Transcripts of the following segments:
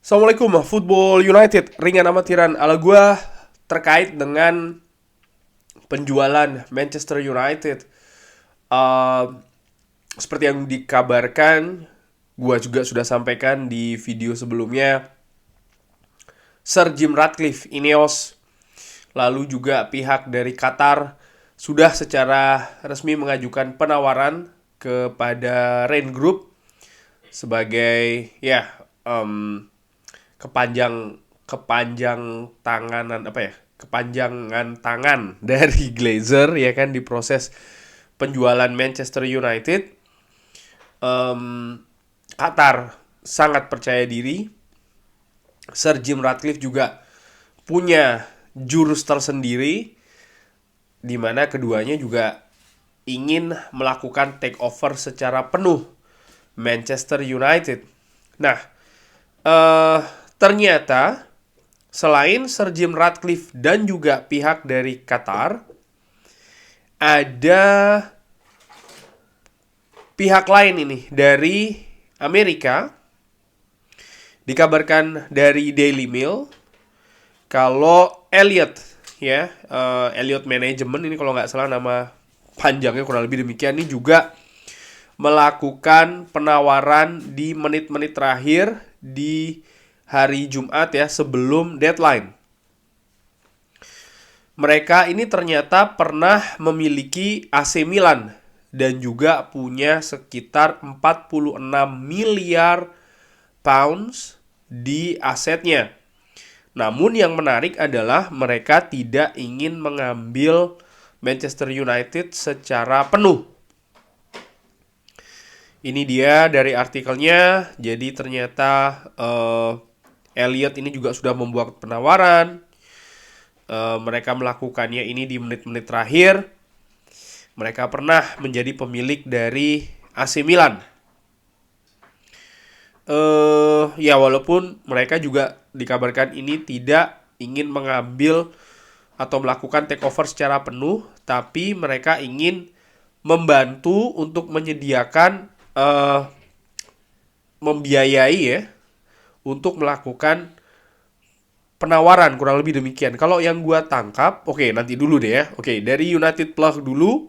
Assalamualaikum, Football United, ringan amatiran ala gua terkait dengan penjualan Manchester United. Uh, Seperti yang dikabarkan, gua juga sudah sampaikan di video sebelumnya, Sir Jim Ratcliffe, Ineos, lalu juga pihak dari Qatar sudah secara resmi mengajukan penawaran kepada Rain Group sebagai kepanjang kepanjang tanganan apa ya kepanjangan tangan dari Glazer ya kan di proses penjualan Manchester United. Qatar sangat percaya diri. Sir Jim Ratcliffe juga punya jurus tersendiri di mana keduanya juga ingin melakukan takeover secara penuh Manchester United. Nah, ternyata selain Sir Jim Ratcliffe dan juga pihak dari Qatar, ada pihak lain ini dari Amerika. Dikabarkan dari Daily Mail kalau Elliott Elliott Management ini kalau nggak salah nama panjangnya kurang lebih demikian, ini juga melakukan penawaran di menit-menit terakhir di hari Jumat ya, sebelum deadline. Mereka ini ternyata pernah memiliki AC Milan dan juga punya sekitar 46 miliar pounds di asetnya. Namun yang menarik adalah mereka tidak ingin mengambil Manchester United secara penuh. Ini dia dari artikelnya. Jadi ternyata Elliott ini juga sudah membuat penawaran. Mereka melakukannya ini di menit-menit terakhir. Mereka pernah menjadi pemilik dari AC Milan. Walaupun mereka juga dikabarkan ini tidak ingin mengambil atau melakukan takeover secara penuh, tapi mereka ingin membantu untuk menyediakan membiayai ya untuk melakukan penawaran, kurang lebih demikian. Kalau yang gua tangkap, nanti dulu deh ya. Dari United Plug dulu.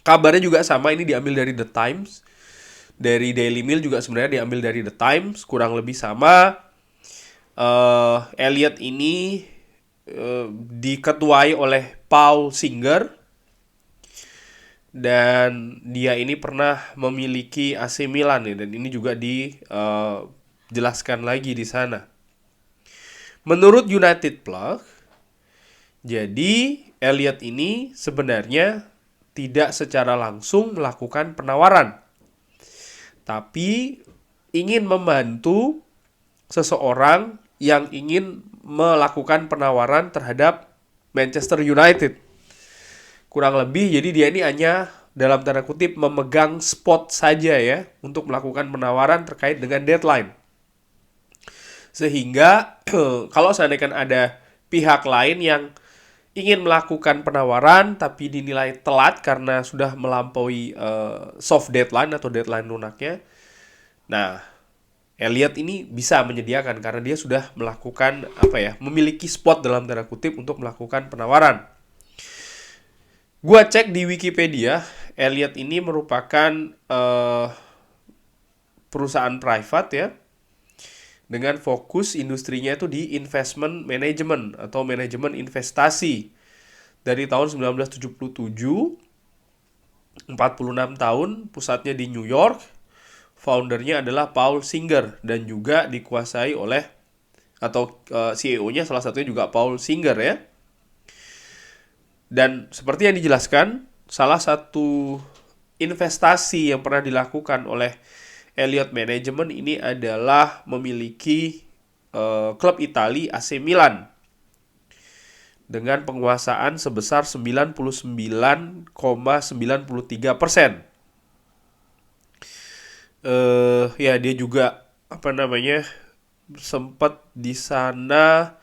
Kabarnya juga sama, ini diambil dari The Times. Dari Daily Mail juga sebenarnya diambil dari The Times, kurang lebih sama. Elliott ini diketuai oleh Paul Singer, dan dia ini pernah memiliki AC Milan ya, dan ini juga dijelaskan lagi di sana. Menurut United Plug, jadi Elliott ini sebenarnya tidak secara langsung melakukan penawaran, tapi ingin membantu seseorang yang ingin melakukan penawaran terhadap Manchester United. Kurang lebih, jadi dia ini hanya dalam tanda kutip memegang spot saja ya untuk melakukan penawaran terkait dengan deadline. Sehingga kalau seandainya ada pihak lain yang ingin melakukan penawaran tapi dinilai telat karena sudah melampaui soft deadline atau deadline lunaknya, nah Elliott ini bisa menyediakan karena dia sudah melakukan memiliki spot dalam tanda kutip untuk melakukan penawaran. Gua cek di Wikipedia, Elliott ini merupakan perusahaan private ya, dengan fokus industrinya itu di investment management atau manajemen investasi. Dari tahun 1977, 46 tahun, pusatnya di New York. Foundernya adalah Paul Singer dan juga dikuasai oleh CEO-nya salah satunya juga Paul Singer ya. Dan seperti yang dijelaskan, salah satu investasi yang pernah dilakukan oleh Elliott Management ini adalah memiliki klub Italia AC Milan dengan penguasaan sebesar 99,93%. Dia juga sempat di sana.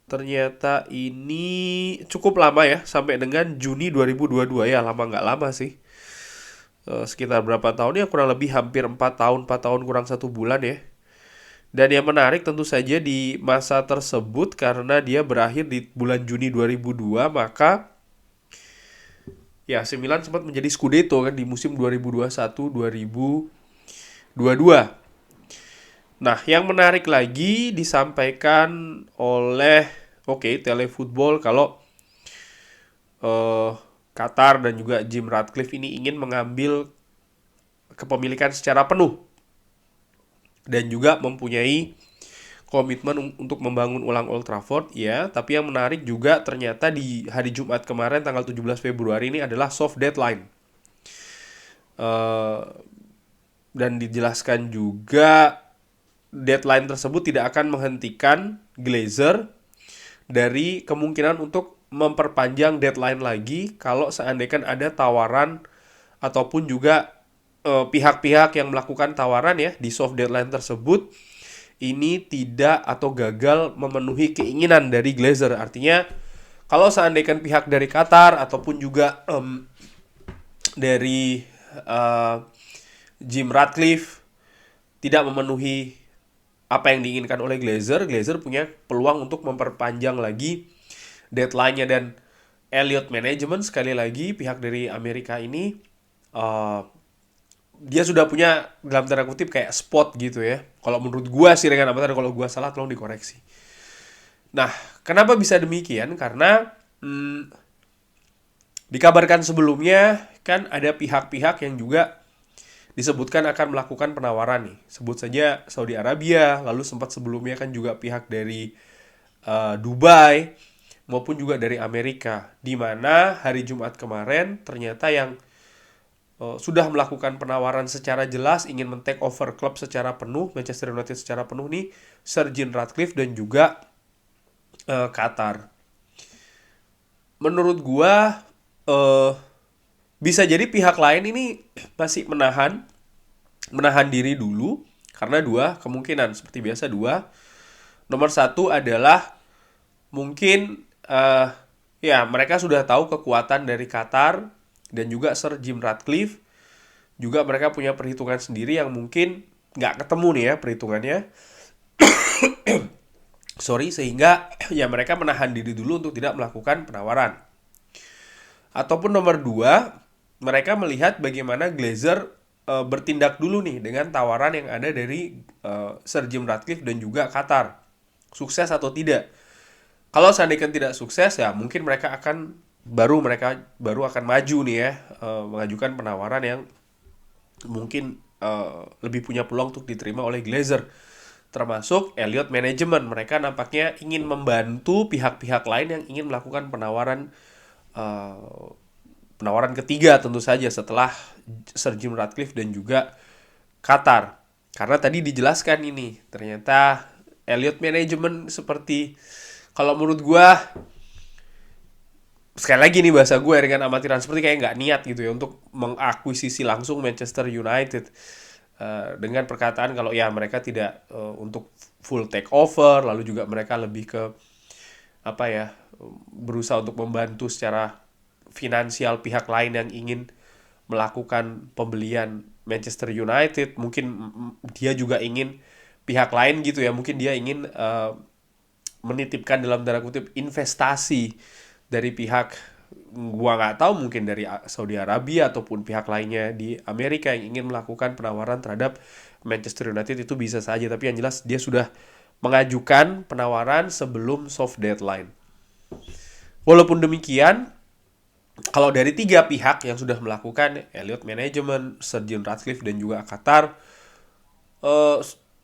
Ternyata ini cukup lama ya, sampai dengan Juni 2022 ya, nggak lama sih. Sekitar berapa tahun ya, kurang lebih hampir 4 tahun kurang 1 bulan ya. Dan yang menarik tentu saja di masa tersebut karena dia berakhir di bulan Juni 2002, maka ya AC Milan sempat menjadi Scudetto kan di musim 2021-2022. Nah, yang menarik lagi disampaikan oleh Telefootball kalau eh, Qatar dan juga Jim Ratcliffe ini ingin mengambil kepemilikan secara penuh dan juga mempunyai komitmen untuk membangun ulang Old Trafford, ya. Tapi yang menarik juga ternyata di hari Jumat kemarin tanggal 17 Februari ini adalah soft deadline. Dan dijelaskan juga deadline tersebut tidak akan menghentikan Glazer dari kemungkinan untuk memperpanjang deadline lagi kalau seandainya ada tawaran ataupun juga pihak-pihak yang melakukan tawaran ya di soft deadline tersebut ini tidak atau gagal memenuhi keinginan dari Glazer. Artinya kalau seandainya pihak dari Qatar ataupun juga dari Jim Ratcliffe tidak memenuhi apa yang diinginkan oleh Glazer punya peluang untuk memperpanjang lagi deadline-nya. Dan Elliott Management, sekali lagi pihak dari Amerika ini dia sudah punya dalam tanda kutip kayak spot gitu ya. Kalau menurut gua sih dengan amatir, kalau gua salah tolong dikoreksi. Nah, kenapa bisa demikian? Karena dikabarkan sebelumnya kan ada pihak-pihak yang juga disebutkan akan melakukan penawaran nih. Sebut saja Saudi Arabia, lalu sempat sebelumnya kan juga pihak dari Dubai maupun juga dari Amerika. Di mana hari Jumat kemarin ternyata yang sudah melakukan penawaran secara jelas ingin men-take over klub secara penuh, Manchester United secara penuh nih, Sir Jim Ratcliffe dan juga Qatar. Menurut gua bisa jadi pihak lain ini masih menahan diri dulu karena dua kemungkinan, seperti biasa dua. Nomor satu adalah mungkin ya mereka sudah tahu kekuatan dari Qatar dan juga Sir Jim Ratcliffe. Juga mereka punya perhitungan sendiri yang mungkin nggak ketemu nih ya perhitungannya. Sehingga ya mereka menahan diri dulu untuk tidak melakukan penawaran. Ataupun nomor dua, mereka melihat bagaimana Glazer bertindak dulu nih dengan tawaran yang ada dari Sir Jim Ratcliffe dan juga Qatar. Sukses atau tidak. Kalau seandainya tidak sukses ya mungkin mereka baru akan maju nih ya, mengajukan penawaran yang mungkin lebih punya peluang untuk diterima oleh Glazer. Termasuk Elliott Management, mereka nampaknya ingin membantu pihak-pihak lain yang ingin melakukan penawaran ketiga tentu saja setelah Sir Jim Ratcliffe dan juga Qatar. Karena tadi dijelaskan ini ternyata Elliott Management seperti, kalau menurut gua sekali lagi nih bahasa gue dengan amatiran, seperti kayak nggak niat gitu ya untuk mengakuisisi langsung Manchester United dengan perkataan kalau ya mereka tidak untuk full take over, lalu juga mereka lebih ke berusaha untuk membantu secara finansial pihak lain yang ingin melakukan pembelian Manchester United. Mungkin dia juga ingin pihak lain gitu ya, mungkin dia ingin menitipkan dalam tanda kutip investasi dari pihak, gua nggak tahu, mungkin dari Saudi Arabia ataupun pihak lainnya di Amerika yang ingin melakukan penawaran terhadap Manchester United. Itu bisa saja, tapi yang jelas dia sudah mengajukan penawaran sebelum soft deadline. Walaupun demikian, kalau dari tiga pihak yang sudah melakukan, Elliott Management, Sir Jim Ratcliffe dan juga Qatar,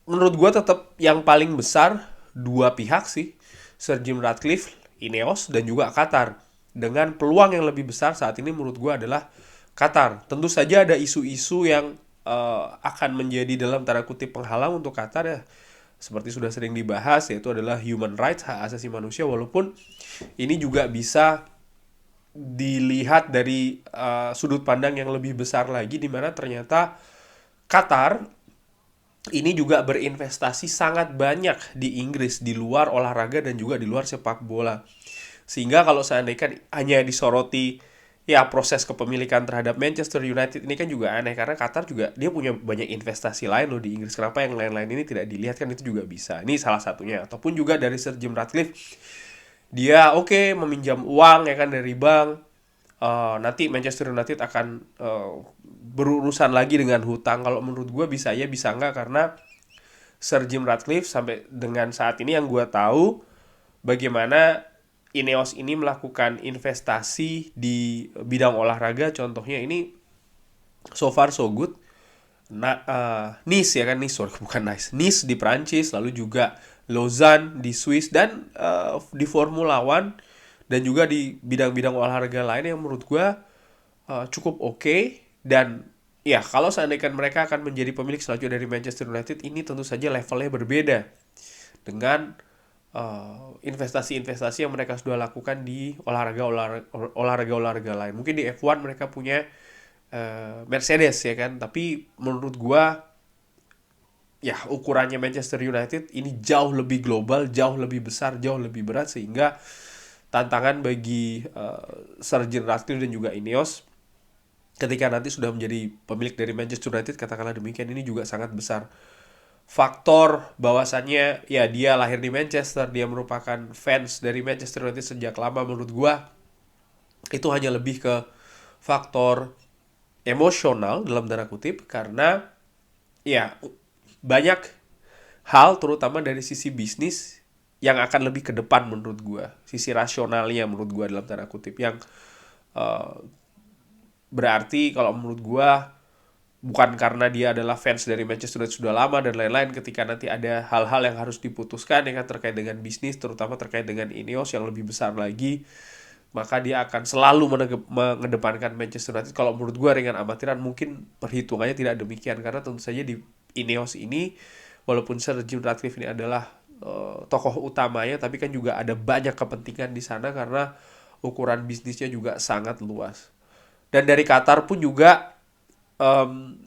menurut gua tetap yang paling besar dua pihak sih, Sir Jim Ratcliffe, Ineos dan juga Qatar. Dengan peluang yang lebih besar saat ini menurut gue adalah Qatar. Tentu saja ada isu-isu yang akan menjadi dalam tanda kutip penghalang untuk Qatar ya. Seperti sudah sering dibahas, yaitu adalah human rights, hak asasi manusia. Walaupun ini juga bisa dilihat dari sudut pandang yang lebih besar lagi, di mana ternyata Qatar ini juga berinvestasi sangat banyak di Inggris, di luar olahraga dan juga di luar sepak bola. Sehingga kalau seandainya hanya disoroti ya proses kepemilikan terhadap Manchester United ini kan juga aneh, karena Qatar juga dia punya banyak investasi lain loh di Inggris. Kenapa yang lain-lain ini tidak dilihat, kan itu juga bisa. Ini salah satunya. Ataupun juga dari Sir Jim Ratcliffe, dia oke, meminjam uang ya kan dari bank. Nanti Manchester United akan berurusan lagi dengan hutang. Kalau menurut gue bisa ya bisa enggak, karena Sir Jim Ratcliffe sampai dengan saat ini yang gue tahu bagaimana Ineos ini melakukan investasi di bidang olahraga. Contohnya ini so far so good. Nice ya kan, Nice, sorry, bukan Nice. Nice di Prancis, lalu juga Lausanne di Swiss, dan di Formula One, dan juga di bidang-bidang olahraga lain yang menurut gue cukup oke. Dan ya kalau seandainya mereka akan menjadi pemilik selanjutnya dari Manchester United, ini tentu saja levelnya berbeda dengan investasi-investasi yang mereka sudah lakukan di olahraga lain. Mungkin di F1 mereka punya Mercedes ya kan, tapi menurut gua ya ukurannya Manchester United ini jauh lebih global, jauh lebih besar, jauh lebih berat, sehingga tantangan bagi Sir Jim Ratcliffe dan juga Ineos ketika nanti sudah menjadi pemilik dari Manchester United, katakanlah demikian, ini juga sangat besar. Faktor bahwasannya ya dia lahir di Manchester, dia merupakan fans dari Manchester United sejak lama, menurut gua itu hanya lebih ke faktor emosional dalam tanda kutip, karena ya banyak hal terutama dari sisi bisnis yang akan lebih ke depan menurut gua, sisi rasionalnya menurut gua dalam tanda kutip, yang berarti kalau menurut gua bukan karena dia adalah fans dari Manchester United sudah lama dan lain-lain. Ketika nanti ada hal-hal yang harus diputuskan ya kan terkait dengan bisnis, terutama terkait dengan Ineos yang lebih besar lagi, maka dia akan selalu mengedepankan Manchester United. Kalau menurut gue ringan amatiran, mungkin perhitungannya tidak demikian, karena tentu saja di Ineos ini, walaupun Sir Jim Ratcliffe ini adalah tokoh utamanya, tapi kan juga ada banyak kepentingan di sana karena ukuran bisnisnya juga sangat luas. Dan dari Qatar pun juga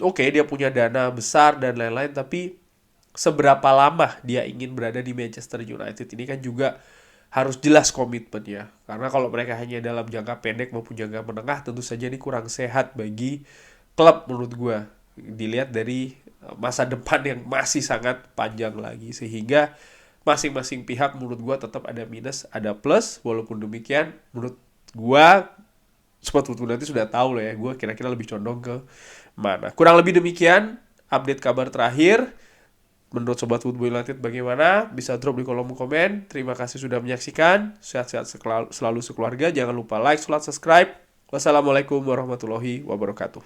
oke, dia punya dana besar dan lain-lain, tapi seberapa lama dia ingin berada di Manchester United ini kan juga harus jelas komitmennya. Karena kalau mereka hanya dalam jangka pendek maupun jangka menengah, tentu saja ini kurang sehat bagi klub menurut gue. Dilihat dari masa depan yang masih sangat panjang lagi, sehingga masing-masing pihak menurut gue tetap ada minus, ada plus. Walaupun demikian, menurut gue Sobat Football nanti sudah tahu lah ya, gue kira-kira lebih condong ke mana. Kurang lebih demikian update kabar terakhir. Menurut Sobat Football United bagaimana? Bisa drop di kolom komen. Terima kasih sudah menyaksikan. Sehat-sehat selalu sekeluarga. Jangan lupa like, subscribe. Wassalamualaikum warahmatullahi wabarakatuh.